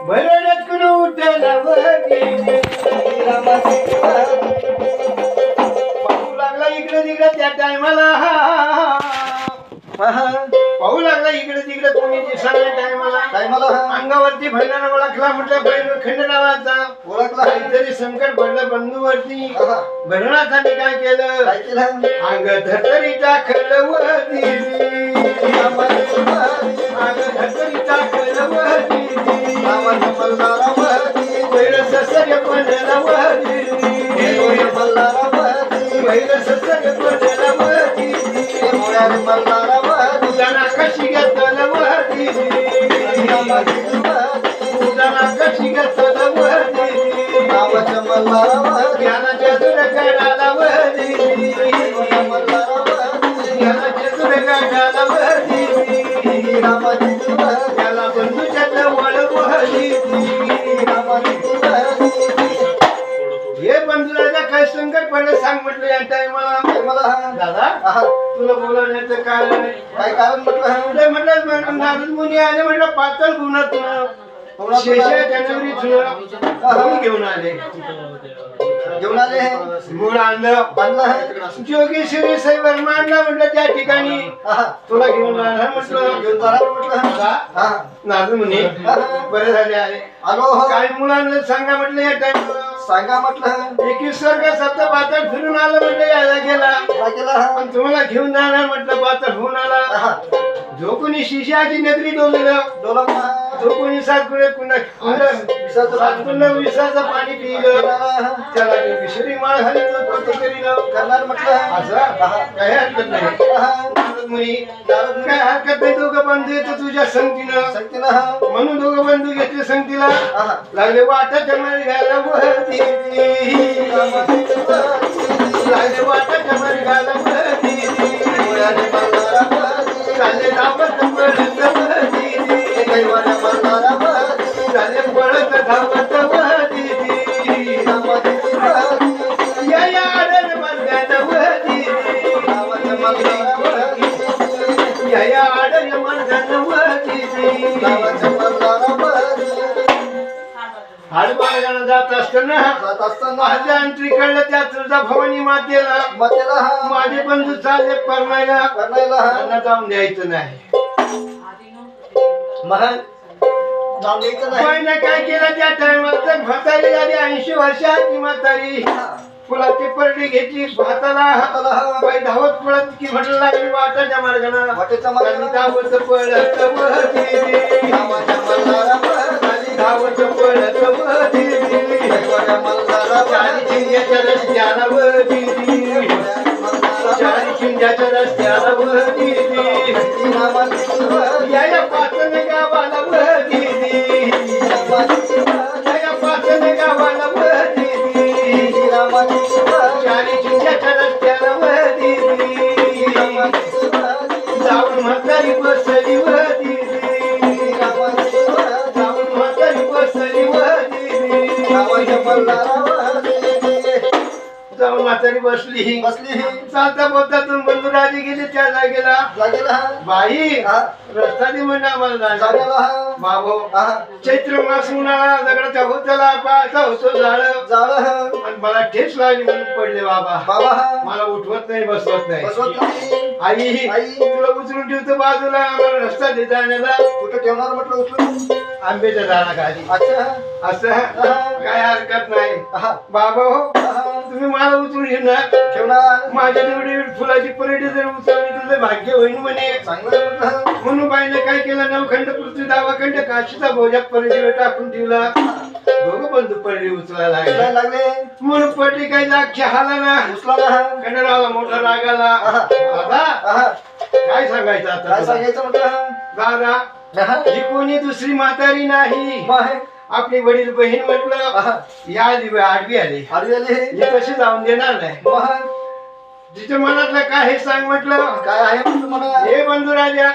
भरडकन उठला वगैरे पाहू लागला इकडे तिकडे त्या टायमाला पाहू लागला इकडे तिकडे कोणी दिसला टायमाला अंगावरती भंडारा ओळखला म्हटलं बैल खंड नावाचा ओळखला काहीतरी संकट पडलं बंधूवरती भरणाथाने काय केलं अंग धरतरी टाकलं वरती अंग धरतरी टाकलं वरती बैल ससर्य पडला वरती बैल ससर्य पडला वरती उदाना कशी घेतलं वरती उदाना कशी घेतलं वरती ज्ञानाच्या दुर्गाडाला वरती ज्ञानाच्या दुर्गाडाला वरती त्याला बंधूच्या जवळ वरती हे बंधुराजा काय संकट पडलं सांग म्हटलं या टायमाला दादा तुला बोलवण्याचं कारण काय कारण म्हटलं नारद मुनी आले म्हटलं पातळ गुणातून शेषा जानेवारी घेऊन आले गुण आणलं जोगेश्वरी साहेब आणला म्हटलं त्या ठिकाणी तुला घेऊन जाणार म्हटलं नारद मुनी बरे झाले आले काय मुलांना सांगा म्हटलं या टाइम सांगा म्हटलं 21 वर्ग सप्त पातळ फिरून आलं म्हटलं यायला गेला पण तुम्हाला घेऊन जाणार म्हटलं पातळ होऊन आला जो कोणी शिष्याची नगरी डोललं जो कोणी सातपुडे विषाचं पाणी पिलं त्याला विषरी माळ घाली करणार म्हटलं असं काही हरकत नाही काय हरकत नाही दोघं बंधू येतो तुझ्या संगतीनं म्हणून दोघं बंधू घेतले संगतीला लागले वाटाच्या मारी घाला वरती लागले वाटाच्या मारी घाला वरती चालले धावत पडत चालले पडत धावत वरती या आडन मार्गानं वरती या आडन मार्गानं वरती हाडमार्गानं जात असताना माझ्या अंतरी कळलं त्या तुळजा भवानी मातेला माझे बंधू चालले परमायला त्यांना जाऊन द्यायचं नाही काय केलं त्या टायमात म्हातारी झाली 80 वर्षाची म्हातारी फुलाची परडी घेतली हाताला बाई धावत पळत की म्हटलं लागली वाटाच्या मार्गानं धावत पळत धावत पळत चारी चिंग्याच्या रस्त्यावर चारी चिंग्याच्या रस्त्यावर या पाचन गावाला वरती या पाचन गावाला वरती चारी चिंग्याच्या रस्त्याला वरती जाऊन म्हातारी बसली वरती जाऊन म्हातारी बसली वरती जाऊन म्हातारी बसली चालता बोलता तुम्ही बंधुराजी गेले त्या जागेला बाई रस्ता दे म्हणजे आम्हाला बाबो चैत्र मास उन्हाळा दगडाच्या होत्याला पाहता होतो झाड आणि मला ठेच लागली म्हणून पडले बाबा मला उठवत नाही बसवत नाही आई तुला उचलून ठेवतो बाजूला आम्हाला रस्ता देता आणला कुठं ठेवणार म्हटलं उचलून आंब्याच्या झाडाखाली असं काय हरकत नाही बाबा हो तुम्ही मला उचलून ठेवणार माझ्या एवढी फुलाची परेड जर उचलली तुझं भाग्य होईल म्हणे चांगलं म्हणून बाईने काय केलं 9 खंड पृथ्वी 10 खंड काशीचा भोजा परेडीवर टाकून ठेवला दोघं बंधू परेडी उचलायला लागले म्हणून पडली काही अख्ख्या हाला ना उचला खंडरावला मोठा राग आला दादा काय सांगायचं आता काय सांगायचं म्हटलं दादा ही कोणी दुसरी म्हातारी नाही आपली वडील बहीण म्हटलं या आडवी आली हे कशी जाऊन देणार नाही तिच्या मनातलं काय हे सांग म्हटलं. काय आहे म्हटलं मला. हे बंधू राजा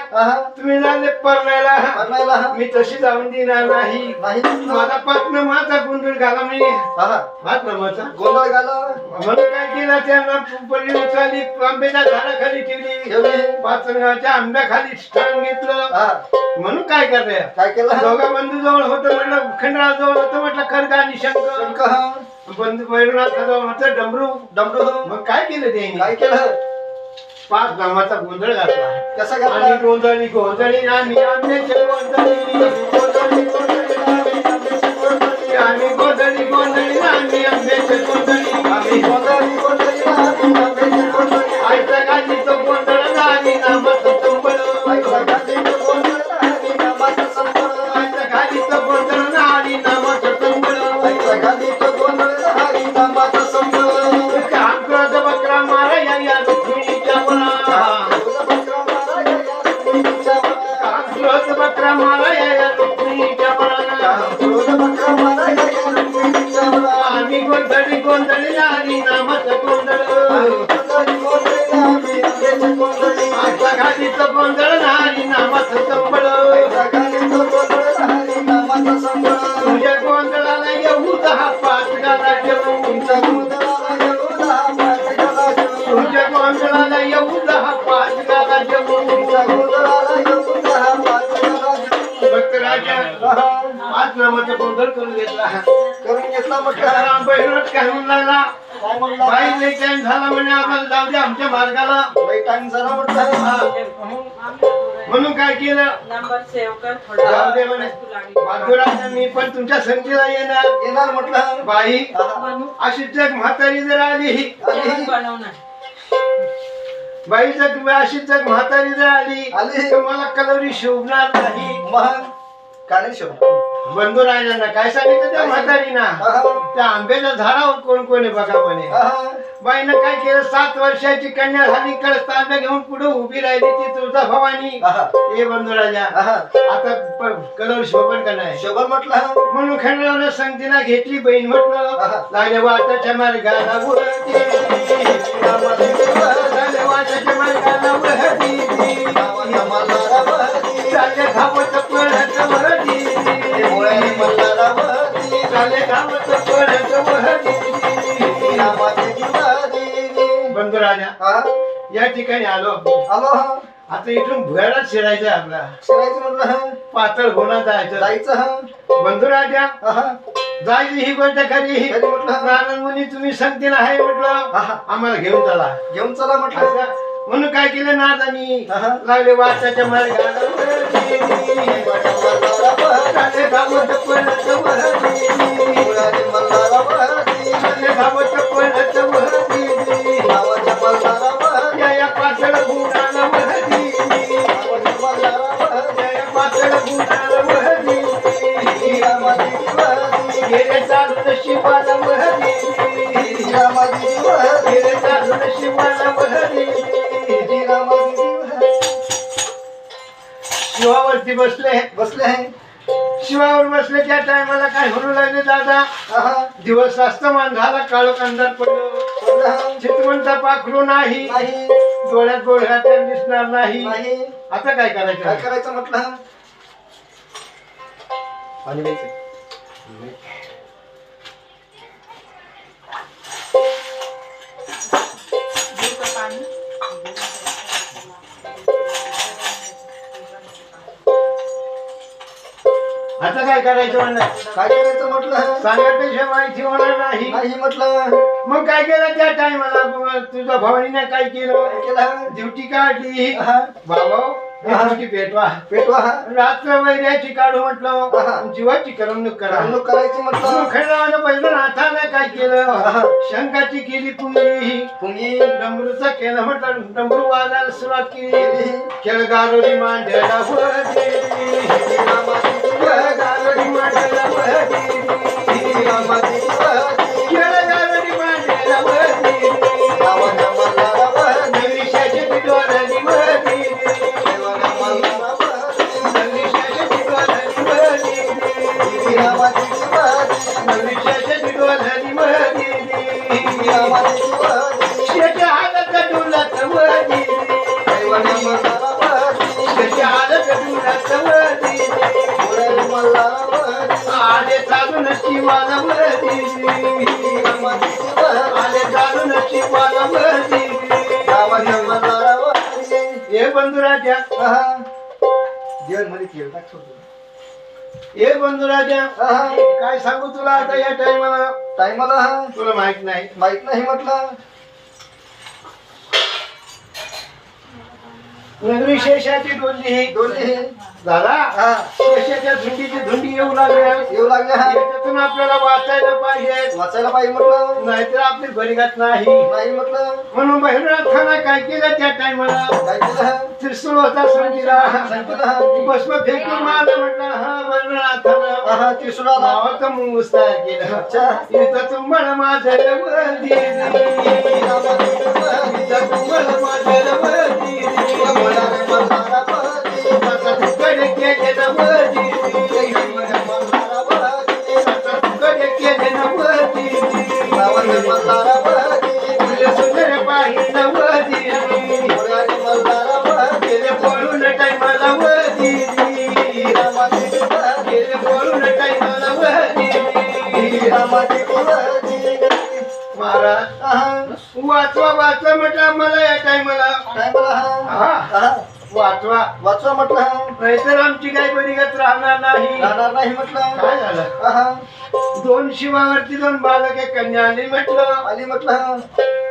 तुम्ही झाले परणायला मी तशी जाऊन देणार नाही. माझा पाटणं माझा गोंधळ घाला मी गोंधळ घाला म्हणून काय केलं त्यांना परी उचलली आंब्याच्या झाडाखाली ठेवली पाचगावच्या आंब्याखाली स्थान घेतलं. म्हणून काय करते काय केलं. दोघा बंधू जवळ होतं म्हटलं खंडराव जवळ होतं म्हटलं खरगा आणि शंकर बंधू भैरवनाथाजवळ म्हटलं डमरू मग काय केलं त्यांनी. काय केलं. 5 नामाचा गोंधळ घातला. कसा आणि घातला. गोंधळी गोंधळी आम्ही आंब्याचे गोंधळी गोंधळी गोंधळी आम्ही गोंधळी गोंधळी आम्ही आंब्याचे गोंधळी आम्ही गोंधळी गोंधळी आम्ही आंब्याचे गोंधळी आईचा गाजी तो गोंधळ गाजी नामाचं संबळ आईचा गाजी तो गोंधळ गाजी नामाचं संबळ आईचा गाजी तो गोंधळ गाजी नामाचं संबळ आईचा गाजी तो गोंधळ गाजी नामाचं संबळ कांक्रोध बकरा मारा या रुक्मिणीच्या मुला कांक्रोध बकरा मारा या रुक्मिणीच्या मुला आम्ही गोंधळी गोंधळी नारी नामाचं गोंधळ आजचा घालीचं गोंधळ नारी नामाचं संबळ तुझ्या गोंधळाला येऊ 10-5 गाला जेवू तुझ्या गोंधळाला येऊ 10-5 गाला जेवू भक्त राजा 5 नामाचा गोंधळ करून घेतला म्हटलं बहिरच काय म्हणला बाई लई टाइम झाला म्हणे आम्हाला जाऊ दे आमच्या मार्गाला टाइम झाला म्हटलं. म्हणून काय केलं जाऊ दे म्हणे बाजूराजा मी पण तुमच्या संगतीला येणार म्हटलं. बाई अशी जग म्हातारी जर आली बाई जग अशी जग म्हातारी जर आली तर मला कलवरी शोभणार नाही. मग काय शोभ बंधू राजांना काय सांगितलं त्या म्हातारीना त्या आंब्याच्या झाडावर कोण कोण आहे बघा म्हणे. बाईनं काय केलं 7 वर्षाची कन्या झाली कळस तांब्या घेऊन पुढे उभी राहिली ती तुळजा भवानी. हे बंधू राजा आता कलर शोभन का नाही शोभन म्हटलं. म्हणून खंडरावनं संगतीला घेतली बहीण म्हटलं लागले वाटाच्या मार्गाला वळती लागले वाटाच्या मार्गाला वळती चाले धावत पळत वळती चाले धावत पळत वळती. बंधू राजा या ठिकाणी आलो आता इथून भुयारात शिरायचं आपला म्हटलं. पातळ होणार जायचं. बंधू राजा जायची ही गोष्ट खरी नारायण मुनी तुम्ही संगतीला आहे म्हटलं आम्हाला घेऊन चला म्हटलं. म्हणून काय केलं नादानी लागले वाचाच्या मार्गाला धावत पळत या पातळ गुणाला पातळ गुणाला गेले चालून शिवाला गेले चालून शिवाला शिवावरती बसले शिवावर बसले त्या टायमाला काय म्हणू लागले दादा दिवस अस्तमान झाला काळो अंधार पडलं चितवंत पाखरू नाही डोळ्यात डोळ्यात दिसणार नाही. आता काय करायचं म्हटलं. आता काय करायचं म्हणलं. काय करायचं म्हटलं. सांगण्यापेक्षा माहिती होणार नाही म्हटलं. मग काय केलं त्या टायमाला तुझ्या भवानीने काय केलं ड्युटी काढली बाबा पेटवा रात्र वैर्याची काढू म्हटलं जीवाची करमणूक करायची म्हटलं. खंडरावानं पहिलं नाथाने काय केलं शंकाची केली पुंगी डमरूचा केलं म्हटलं डमरू वाजायला सुरुवात केली खेळ गारोडी मांडला गारोडी मांडला खेळ गारोडी मांडला नविशाची पिटवाली शेच्या हातात आले चालून शिवालावती आले चालून शिवालावती गावाच्या मल्हारावरती. हे बंधुराजा आहा. जेवण मध्ये केलं टाक सोडून. हे बंधुराजा आहा. काय सांगू तुला आता या टायमाला टायमाला हा. तुला माहित नाही माहित नाही म्हटलं. नगरी शेषाची डोलली डोली झाला हा. शेषाच्या धुंडीची धुंडी येऊ लागल्या येऊ लागले हा. याच्यातून आपल्याला वाचायला पाहिजे वाचायला पाहिजे म्हटलं. नाहीतर आपली गरीगात नाही नाही म्हटलं. म्हणून बहिरनाथानं काय केलं त्या टायमाला काय केलं हा? त्रिशूळ होता संगीला सांगितलं हा. भस्म फेकून मारलं म्हटलं हा बहिरनाथानं आहा. त्रिशूळाला. नावाचं मुंगूस तयार केलं अच्छा. इथं तुम्हाला माझं वदी इथं तुम्हाला माझं वदी आता तुकडे केले नवदी आता तुकडे केले नवदी फुले सुंदर पाही नवदी गेले पळून टायमाला वदी गेले पळून टायमाला वदी महाराज वाचवा वाचवा म्हटलं मला या टायमाला वाचवा वाचवा म्हटलं. नाहीतर आमची काही बरीगत राहणार नाही राहणार नाही म्हटलं. काय झालं आहा. 2 शिवावरती 2 बालके कन्या आली म्हटलं आली म्हटलं.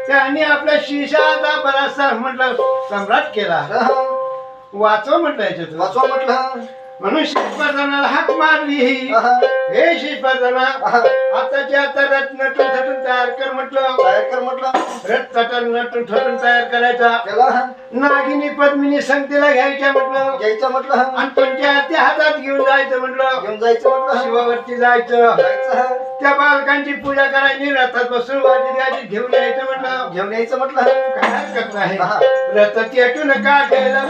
त्यांनी आपल्या शिशाचा बराचसा म्हटलं सम्राट केला आहा. वाचवा म्हटलं याच्यातून वाचवा म्हटलं. म्हणून शिषपर्धानाला हाक मारली आहा. हे शिषपर्धाना आहा. आताच्या आता रथ नटून थटून तयार कर म्हटलं तयार कर म्हटलं. रथ थटून नटून थटून तयार करायचा केला. नागिनी पद्मिनी संगतीला घ्यायच्या म्हटलं घ्यायचं म्हटलं. आणि पंचायती हातात घेऊन जायचं म्हटलं घेऊन जायचं म्हटलं. शिवावरती जायचं जायचं. त्या बालकांची पूजा करायची रथात बसून वाजीत गाजीत घेऊन यायचं म्हटलं घेऊन यायचं म्हटलं. काय हरकत नाही आहा. रथ पेटून काढायला